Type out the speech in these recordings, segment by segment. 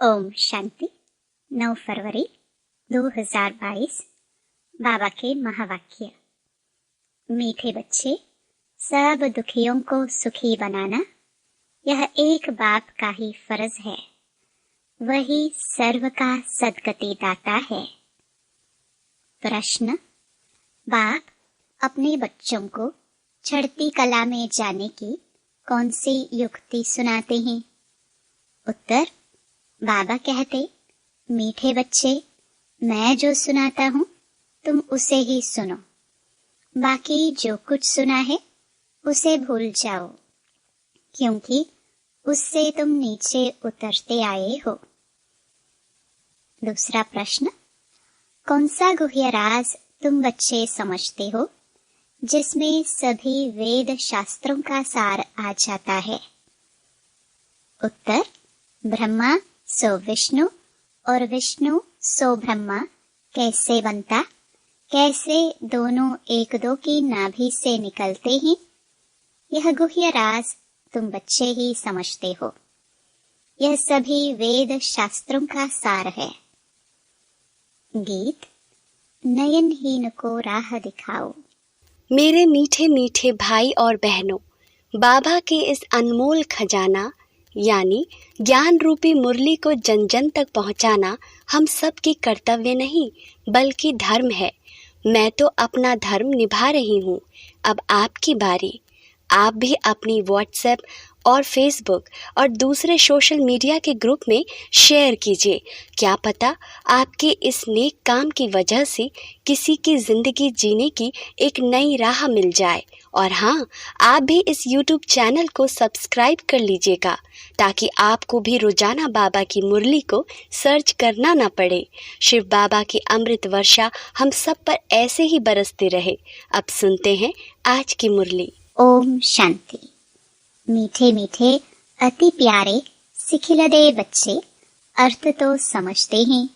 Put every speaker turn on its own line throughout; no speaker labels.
ओम शांति। 9 फरवरी 2022। बाबा के महावाक्य। मीठे बच्चे, सब दुखियों को सुखी बनाना यह एक बाप का ही फर्ज है। वही सर्व का सद्गति दाता है। प्रश्न: बाप अपने बच्चों को चढ़ती कला में जाने की कौन सी युक्ति सुनाते हैं? उत्तर: बाबा कहते, मीठे बच्चे, मैं जो सुनाता हूँ तुम उसे ही सुनो, बाकी जो कुछ सुना है उसे भूल जाओ, क्योंकि उससे तुम नीचे उतरते आए हो। दूसरा प्रश्न: कौन सा गुह्य राज तुम बच्चे समझते हो जिसमें सभी वेद शास्त्रों का सार आ जाता है? उत्तर: ब्रह्मा सो विष्णु और विष्णु सो ब्रह्मा कैसे बनता, कैसे दोनों एक दो की नाभि से निकलते हैं, यह गुह्य राज तुम बच्चे ही समझते हो। यह सभी वेद शास्त्रों का सार है। गीत: नयनहीन को राह दिखाओ।
मेरे मीठे मीठे भाई और बहनों, बाबा के इस अनमोल खजाना यानी ज्ञान रूपी मुरली को जन जन तक पहुंचाना हम सब की कर्तव्य नहीं बल्कि धर्म है। मैं तो अपना धर्म निभा रही हूँ। अब आपकी बारी। आप भी अपनी व्हाट्सएप और फेसबुक और दूसरे सोशल मीडिया के ग्रुप में शेयर कीजिए। क्या पता आपके इस नेक काम की वजह से किसी की ज़िंदगी जीने की एक नई राह मिल जाए। और हाँ, आप भी इस YouTube चैनल को सब्सक्राइब कर लीजिएगा ताकि आपको भी रोजाना बाबा की मुरली को सर्च करना ना पड़े। शिव बाबा की अमृत वर्षा हम सब पर ऐसे ही बरसते रहे। अब सुनते हैं आज की मुरली।
ओम शांति। मीठे मीठे अति प्यारे सिखिलदे बच्चे, अर्थ तो समझते हैं।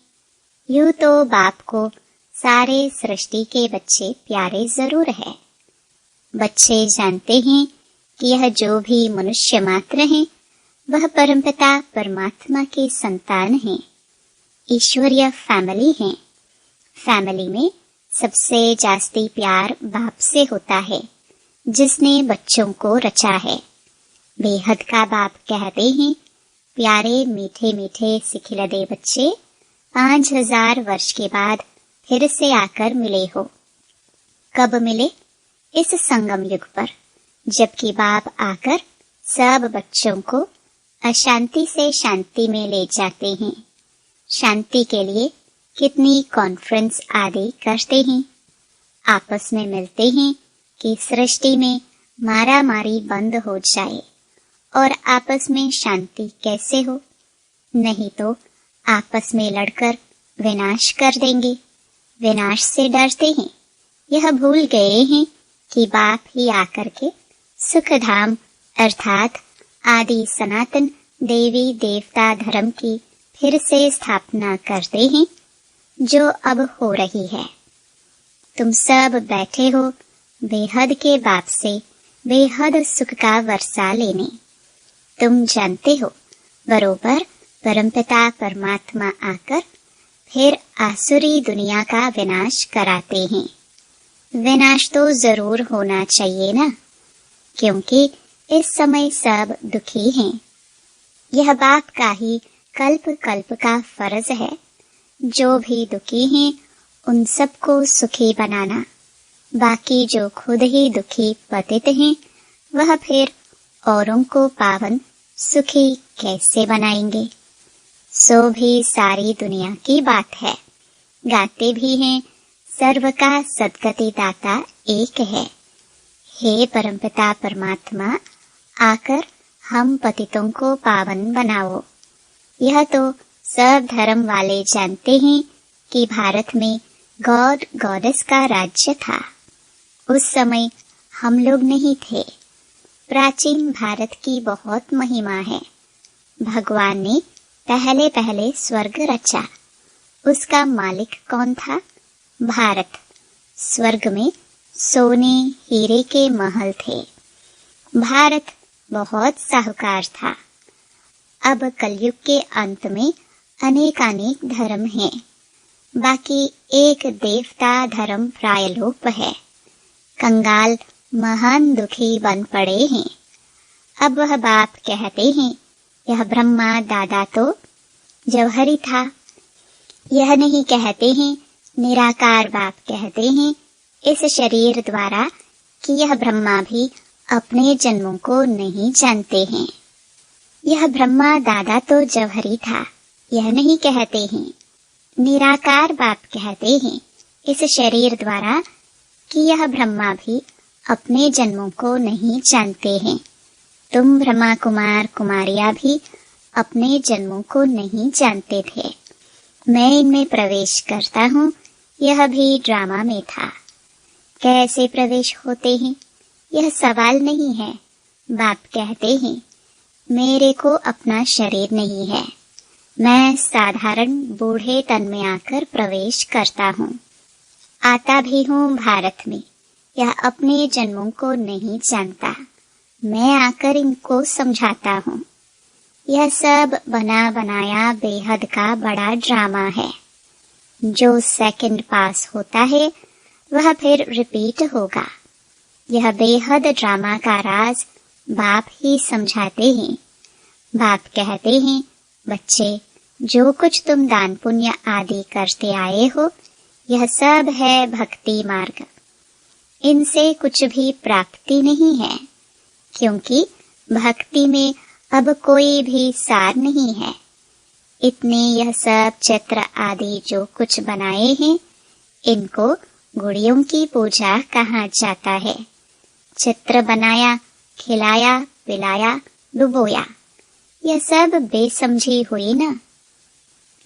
यूं तो बाप को सारे सृष्टि के बच्चे प्यारे जरूर है। बच्चे जानते हैं कि यह जो भी मनुष्य मात्र हैं वह परमपिता परमात्मा के संतान हैं, ईश्वरीय फैमिली हैं। फैमिली में सबसे जास्ती प्यार बाप से होता है जिसने बच्चों को रचा है। बेहद का बाप कहते हैं, प्यारे मीठे मीठे सिखिलदे बच्चे, 5000 वर्ष के बाद फिर से आकर मिले हो। कब मिले? इस संगम युग पर, जबकि बाप आकर सब बच्चों को अशांति से शांति में ले जाते हैं। शांति के लिए कितनी कॉन्फ्रेंस आदि करते हैं। आपस में मिलते हैं कि सृष्टि में मारा मारी बंद हो जाए और आपस में शांति कैसे हो? नहीं तो आपस में लड़कर विनाश कर देंगे। विनाश से डरते हैं। यह भूल गए हैं कि बाप ही आकर के सुखधाम अर्थात आदि सनातन देवी देवता धर्म की फिर से स्थापना करते हैं, जो अब हो रही है। तुम सब बैठे हो बेहद के बाप से बेहद सुख का वर्षा लेने। तुम जानते हो बरोबर परमपिता परमात्मा आकर फिर आसुरी दुनिया का विनाश कराते हैं। विनाश तो जरूर होना चाहिए ना, क्योंकि इस समय सब दुखी हैं। यह बाप का ही कल्प कल्प का फर्ज है। जो भी दुखी हैं उन सबको सुखी बनाना। बाकी जो खुद ही दुखी पतित हैं वह फिर औरों को पावन सुखी कैसे बनाएंगे? सो भी सारी दुनिया की बात है। गाते भी हैं, सर्व का सद्गति दाता एक है। हे परमपिता परमात्मा, आकर हम पतितों को पावन बनाओ। यह तो सब धर्म वाले जानते हैं कि भारत में गॉड गॉडेस का राज्य था। उस समय हम लोग नहीं थे। प्राचीन भारत की बहुत महिमा है। भगवान ने पहले पहले स्वर्ग रचा। उसका मालिक कौन था? भारत। स्वर्ग में सोने हीरे के महल थे। भारत बहुत साहूकार था। अब कलयुग के अंत में अनेकानेक धर्म हैं, बाकी एक देवता धर्म प्रायलोप है। कंगाल महान दुखी बन पड़े हैं। अब वह बाप कहते हैं, यह ब्रह्मा दादा तो जौहरी था। यह नहीं कहते हैं, निराकार बाप कहते हैं इस शरीर द्वारा कि यह ब्रह्मा भी अपने जन्मों को नहीं जानते हैं। यह ब्रह्मा दादा तो जौहरी था। यह नहीं कहते हैं, निराकार बाप कहते हैं इस शरीर द्वारा कि यह ब्रह्मा भी अपने जन्मों को नहीं जानते हैं। तुम ब्रह्मा कुमार कुमारियां भी अपने जन्मों को नहीं जानते थे। मैं इनमें प्रवेश करता हूँ, यह भी ड्रामा में था। कैसे प्रवेश होते हैं, यह सवाल नहीं है। बाप कहते हैं, मेरे को अपना शरीर नहीं है। मैं साधारण बूढ़े तन में आकर प्रवेश करता हूँ। आता भी हूँ भारत में। यह अपने जन्मों को नहीं जानता। मैं आकर इनको समझाता हूँ। यह सब बना बनाया बेहद का बड़ा ड्रामा है। जो सेकंड पास होता है वह फिर रिपीट होगा। यह बेहद ड्रामा का राज बाप ही समझाते हैं। बाप कहते हैं, बच्चे, जो कुछ तुम दान पुण्य आदि करते आए हो, यह सब है भक्ति मार्ग। इनसे कुछ भी प्राप्ति नहीं है, क्योंकि भक्ति में अब कोई भी सार नहीं है। इतने यह सब चित्र आदि जो कुछ बनाए हैं, इनको गुड़ियों की पूजा कहा जाता है। चित्र बनाया, खिलाया, पिलाया, डुबोया, यह सब बेसमझी हुई ना।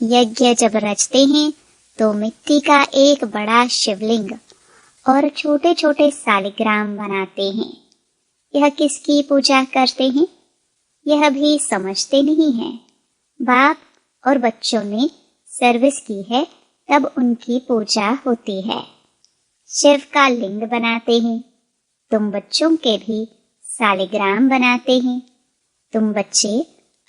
यज्ञ जब रचते हैं तो मिट्टी का एक बड़ा शिवलिंग और छोटे छोटे सालिग्राम बनाते हैं। यह किसकी पूजा करते हैं, यह भी समझते नहीं हैं। बाप और बच्चों ने सर्विस की है, तब उनकी पूजा होती है। शिव का लिंग बनाते हैं। तुम बच्चों के भी सालिग्राम बनाते हैं। तुम बच्चे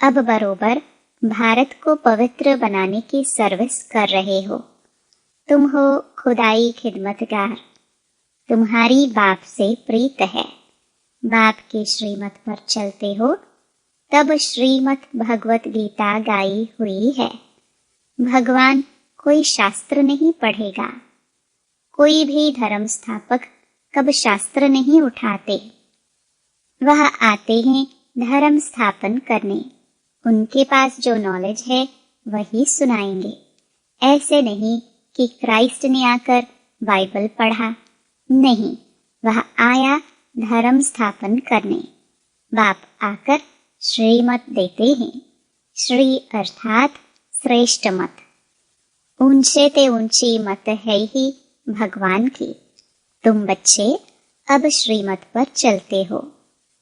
अब बरोबर भारत को पवित्र बनाने की सर्विस कर रहे हो। तुम हो खुदाई खिदमतगार। तुम्हारी बाप से प्रीत है। बाप की श्रीमत पर चलते हो, तब श्रीमत भगवत गीता गाई हुई है। भगवान कोई शास्त्र नहीं पढ़ेगा। कोई भी धर्म स्थापक कब शास्त्र नहीं उठाते। वह आते हैं धर्म स्थापन करने। उनके पास जो नॉलेज है वही सुनाएंगे। ऐसे नहीं कि क्राइस्ट ने आकर बाइबल पढ़ा। नहीं, वह आया धर्म स्थापन करने। बाप आकर श्रीमत देते हैं। श्री अर्थात श्रेष्ठ मत। ऊंचे ते ऊंची मत है ही भगवान की। तुम बच्चे अब श्रीमत पर चलते हो।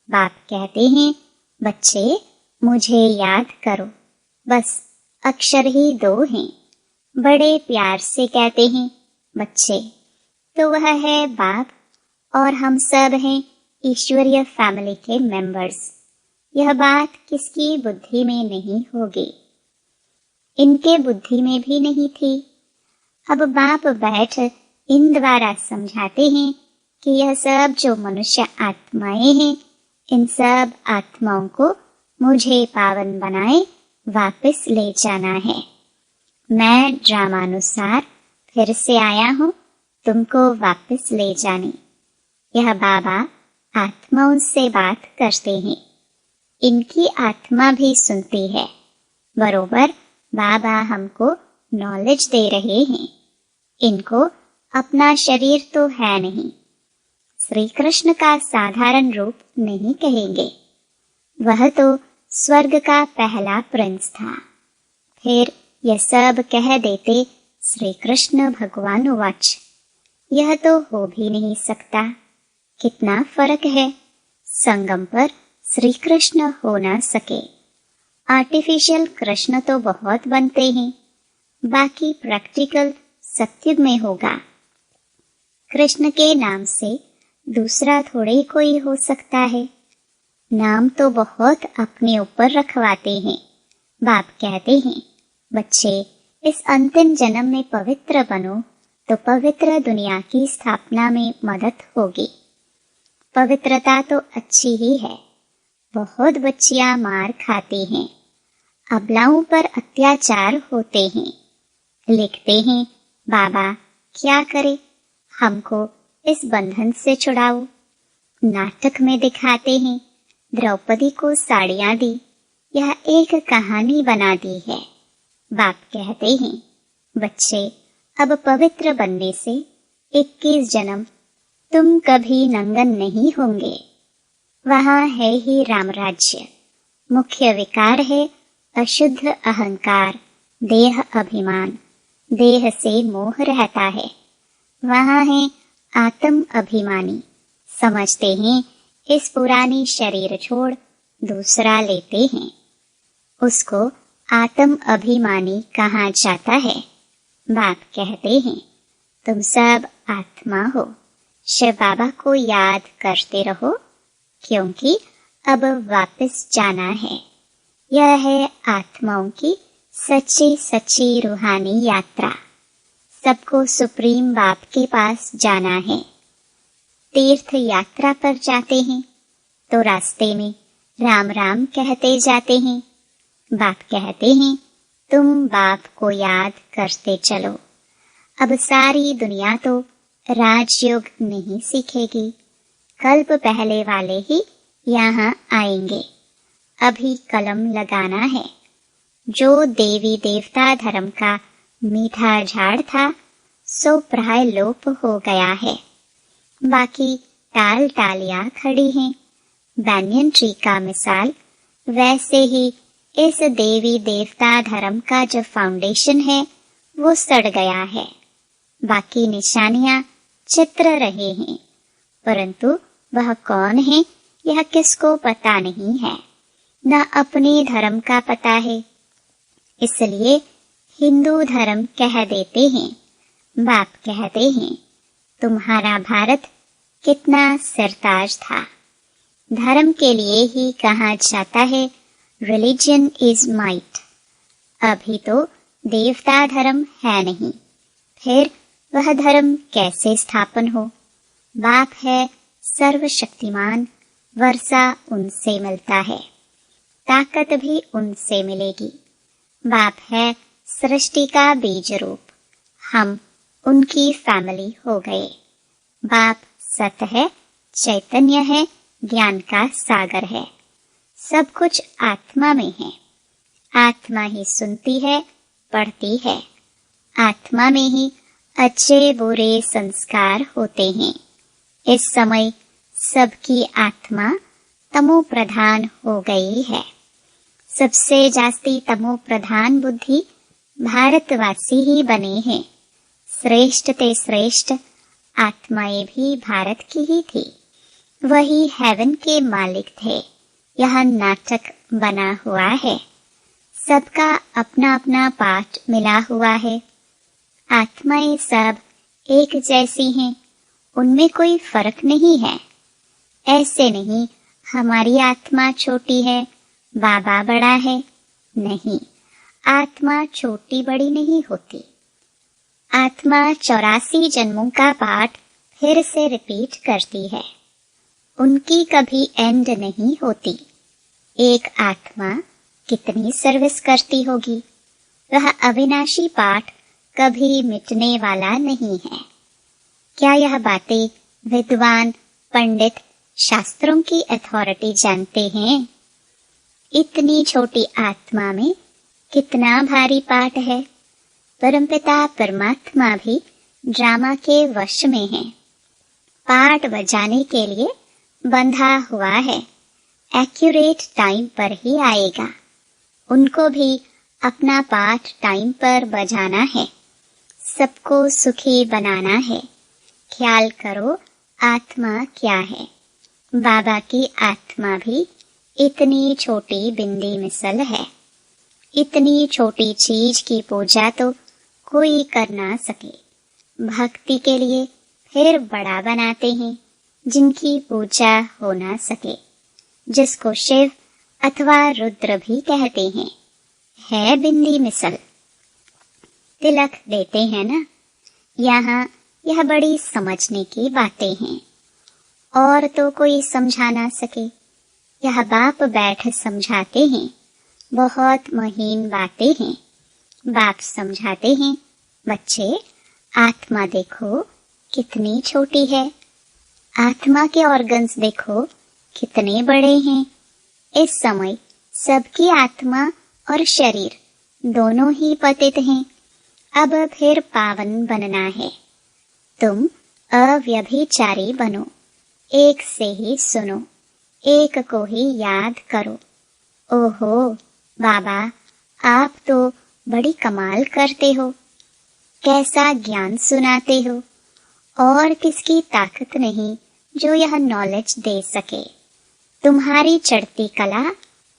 बाप कहते हैं, बच्चे मुझे याद करो। बस अक्षर ही 2 हैं। बड़े प्यार से कहते हैं बच्चे। तो वह है बाप और हम सब हैं ईश्वरीय फैमिली के मेंबर्स। यह बात किसकी बुद्धि में नहीं होगी। इनके बुद्धि में भी नहीं थी। अब बाप बैठ इन द्वारा समझाते हैं कि यह सब जो मनुष्य आत्माएं हैं, इन सब आत्माओं को मुझे पावन बनाए वापस ले जाना है। मैं ड्रामानुसार फिर से आया हूँ तुमको वापस ले जाने। यह बाबा आत्माओं से बात करते हैं। इनकी आत्मा भी सुनती है। बरोबर बाबा हमको नॉलेज दे रहे हैं। इनको अपना शरीर तो है नहीं। श्री कृष्ण का साधारण रूप नहीं कहेंगे। वह तो स्वर्ग का पहला प्रिंस था। फिर यह सब कह देते श्री कृष्ण भगवान वाच। यह तो हो भी नहीं सकता। कितना फर्क है। संगम पर श्री कृष्ण हो ना सके। आर्टिफिशियल कृष्ण तो बहुत बनते हैं। बाकी प्रैक्टिकल सत्युग में होगा। कृष्ण के नाम से दूसरा थोड़े कोई हो सकता है। नाम तो बहुत अपने ऊपर रखवाते हैं। बाप कहते हैं बच्चे, इस अंतिम जन्म में पवित्र बनो तो पवित्र दुनिया की स्थापना में मदद होगी। पवित्रता तो अच्छी ही है। बहुत बच्चियां मार खाती हैं, अबलाओं पर अत्याचार होते हैं। लिखते हैं, बाबा क्या करे, हमको इस बंधन से छुड़ाओ। नाटक में दिखाते हैं, द्रौपदी को साड़ियां दी, यह एक कहानी बना दी है। बाप कहते हैं, बच्चे अब पवित्र बनने से 21 जन्म तुम कभी नंगन नहीं होंगे। वहां है ही राम राज्य। मुख्य विकार है अशुद्ध अहंकार, देह अभिमान, देह से मोह रहता है। वहां है आत्म अभिमानी, समझते हैं इस पुरानी शरीर छोड़ दूसरा लेते हैं। उसको आत्म अभिमानी कहा जाता है। बाप कहते हैं, तुम सब आत्मा हो। शिव बाबा को याद करते रहो, क्योंकि अब वापस जाना है। यह है आत्माओं की सच्ची सच्ची रूहानी यात्रा। सबको सुप्रीम बाप के पास जाना है। तीर्थ यात्रा पर जाते हैं तो रास्ते में राम राम कहते जाते हैं। बाप कहते हैं, तुम बाप को याद करते चलो। अब सारी दुनिया तो राजयोग नहीं सीखेगी, कल्प पहले वाले ही यहाँ आएंगे। अभी कलम लगाना है। जो देवी देवता धर्म का मीठा झाड़ था, सो प्राय लोप हो गया है। बाकी टाल टालियां खड़ी हैं। बैनियन ट्री का मिसाल, वैसे ही इस देवी देवता धर्म का जो फाउंडेशन है वो सड़ गया है। बाकी निशानियां चित्र रहे हैं, परंतु वह कौन है यह किसको पता नहीं है, न अपने धर्म का पता है। इसलिए हिंदू धर्म कह देते हैं। बाप कहते हैं, तुम्हारा भारत कितना सरताज था। धर्म के लिए ही कहा जाता है, रिलीजन इज माइट। अभी तो देवता धर्म है नहीं, फिर वह धर्म कैसे स्थापन हो। बाप है सर्वशक्तिमान, वर्षा उनसे मिलता है, ताकत भी उनसे मिलेगी। बाप है सृष्टि का बीज रूप, हम उनकी फैमिली हो गए। बाप सत है, चैतन्य है, ज्ञान का सागर है। सब कुछ आत्मा में है। आत्मा ही सुनती है, पढ़ती है। आत्मा में ही अच्छे बुरे संस्कार होते हैं। इस समय सबकी आत्मा तमो प्रधान हो गई है। सबसे जास्ती तमो प्रधान बुद्धि भारतवासी ही बने हैं। श्रेष्ठ ते श्रेष्ठ आत्माएं भी भारत की ही थी। वही हेवन के मालिक थे। यह नाटक बना हुआ है। सबका अपना अपना पाठ मिला हुआ है। आत्माएं सब एक जैसी हैं, उनमें कोई फर्क नहीं है। ऐसे नहीं हमारी आत्मा छोटी है, बाबा बड़ा है। नहीं, आत्मा छोटी बड़ी नहीं होती। आत्मा 84 जन्मों का पाठ फिर से रिपीट करती है। उनकी कभी एंड नहीं होती। एक आत्मा कितनी सर्विस करती होगी। वह अविनाशी पाठ कभी मिटने वाला नहीं है। क्या यह बातें विद्वान पंडित शास्त्रों की अथॉरिटी जानते हैं? इतनी छोटी आत्मा में कितना भारी पाठ है। परमपिता परमात्मा भी ड्रामा के वश में है। पाठ बजाने के लिए बंधा हुआ है। एक्यूरेट टाइम पर ही आएगा। उनको भी अपना पाठ टाइम पर बजाना है। सबको सुखी बनाना है। ख्याल करो आत्मा क्या है। बाबा की आत्मा भी इतनी छोटी बिंदी मिसल है। इतनी छोटी चीज की पूजा तो कोई कर ना सके। भक्ति के लिए फिर बड़ा बनाते हैं, जिनकी पूजा हो ना सके, जिसको शिव अथवा रुद्र भी कहते हैं। है बिंदी मिसल, तिलक देते हैं ना। यहाँ यह बड़ी समझने की बातें हैं, और तो कोई समझा ना सके। यह बाप बैठ समझाते हैं, बहुत महीन बातें हैं। बाप समझाते हैं, बच्चे आत्मा देखो कितनी छोटी है, आत्मा के ऑर्गन्स देखो कितने बड़े हैं। इस समय सबकी आत्मा और शरीर दोनों ही पतित हैं। अब फिर पावन बनना है। तुम अव्यभिचारी बनो, एक से ही सुनो, एक को ही याद करो। ओहो बाबा, आप तो बड़ी कमाल करते हो, कैसा ज्ञान सुनाते हो। और किसकी ताकत नहीं जो यह नॉलेज दे सके। तुम्हारी चढ़ती कला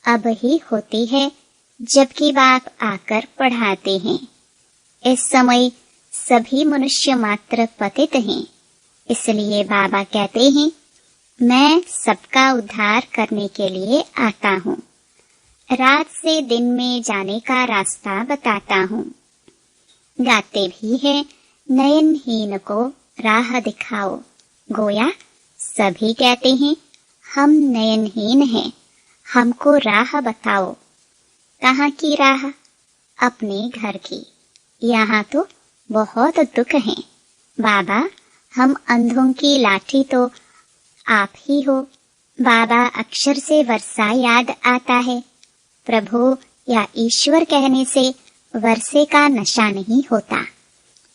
अब ही होती है, जबकि बाप आकर पढ़ाते हैं। इस समय सभी मनुष्य मात्र पतित हैं, इसलिए बाबा कहते हैं, मैं सबका उद्धार करने के लिए आता हूँ। रात से दिन में जाने का रास्ता बताता हूँ। गाते भी हैं, नयनहीन को राह दिखाओ। गोया सभी कहते हैं, हम नयनहीन हैं, हमको राह बताओ। कहाँ की राह? अपने घर की। यहाँ तो बहुत दुख है। बाबा, हम अंधों की लाठी तो आप ही हो। बाबा अक्षर से वर्षा याद आता है। प्रभु या ईश्वर कहने से वर्षे का नशा नहीं होता।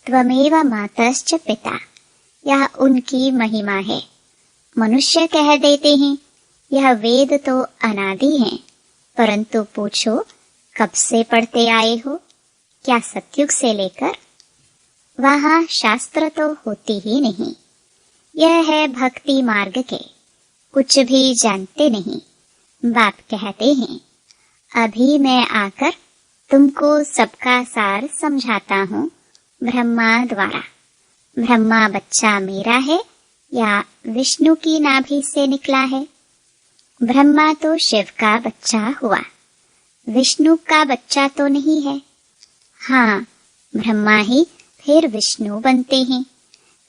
त्वमेव मातश्च पिता, यह उनकी महिमा है। मनुष्य कह देते हैं, यह वेद तो अनादि है, परंतु पूछो कब से पढ़ते आए हो? क्या सतयुग से लेकर? वहाँ शास्त्र तो होती ही नहीं। यह है भक्ति मार्ग के, कुछ भी जानते नहीं। बाप कहते हैं, अभी मैं आकर तुमको सबका सार समझाता हूँ ब्रह्मा द्वारा। ब्रह्मा बच्चा मेरा है या विष्णु की नाभि से निकला है? ब्रह्मा तो शिव का बच्चा हुआ, विष्णु का बच्चा तो नहीं है। हाँ, ब्रह्मा ही फिर विष्णु बनते हैं,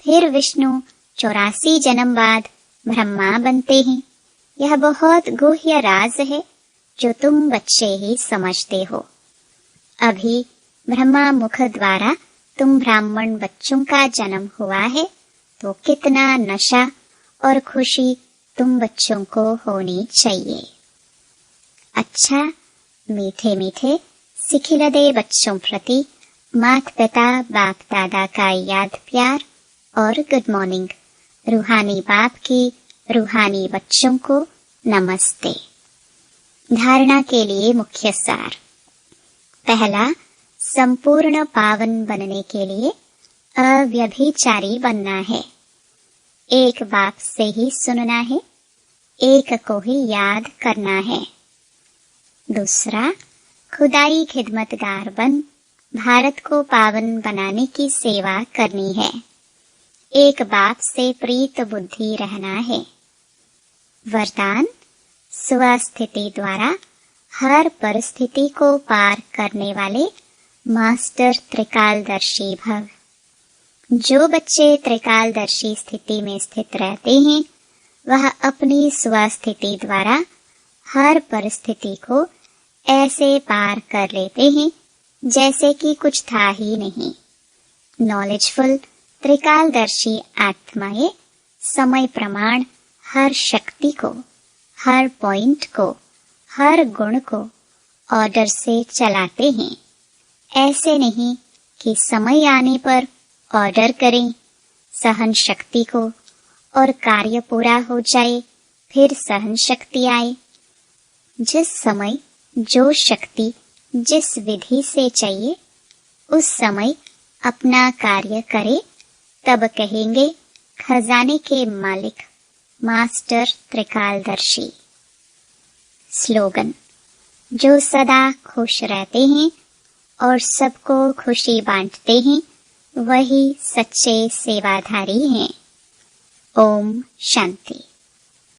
फिर विष्णु 84 जन्म बाद ब्रह्मा बनते हैं। यह बहुत गुह्य राज है जो तुम बच्चे ही समझते हो। अभी ब्रह्मा मुख द्वारा तुम ब्राह्मण बच्चों का जन्म हुआ है, तो कितना नशा और खुशी तुम बच्चों को होनी चाहिए। अच्छा, मीठे मीठे सिखिलदे बच्चों प्रति माता पिता बाप दादा का याद प्यार और गुड मॉर्निंग। रूहानी बाप की रूहानी बच्चों को नमस्ते। धारणा के लिए मुख्य सार। पहला, संपूर्ण पावन बनने के लिए अव्यभिचारी बनना है। एक बाप से ही सुनना है, एक को ही याद करना है। दूसरा, खुदाई खिदमतगार बन भारत को पावन बनाने की सेवा करनी है। एक बाप से प्रीत बुद्धि रहना है। वरदान, स्वस्थिति द्वारा हर परिस्थिति को पार करने वाले मास्टर त्रिकालदर्शी भव। जो बच्चे त्रिकालदर्शी स्थिति में स्थित रहते हैं, वह अपनी स्वस्थिति द्वारा हर परिस्थिति को ऐसे पार कर लेते हैं जैसे कि कुछ था ही नहीं। नॉलेजफुल त्रिकालदर्शी आत्माएं समय प्रमाण हर शक्ति को, हर पॉइंट को, हर गुण को ऑर्डर से चलाते हैं। ऐसे नहीं कि समय आने पर ऑर्डर करें सहन शक्ति को और कार्य पूरा हो जाए फिर सहन शक्ति आए। जिस समय जो शक्ति जिस विधि से चाहिए उस समय अपना कार्य करे, तब कहेंगे खजाने के मालिक मास्टर त्रिकालदर्शी। स्लोगन, जो सदा खुश रहते हैं और सबको खुशी बांटते हैं, वही सच्चे सेवाधारी हैं। ओम शांति।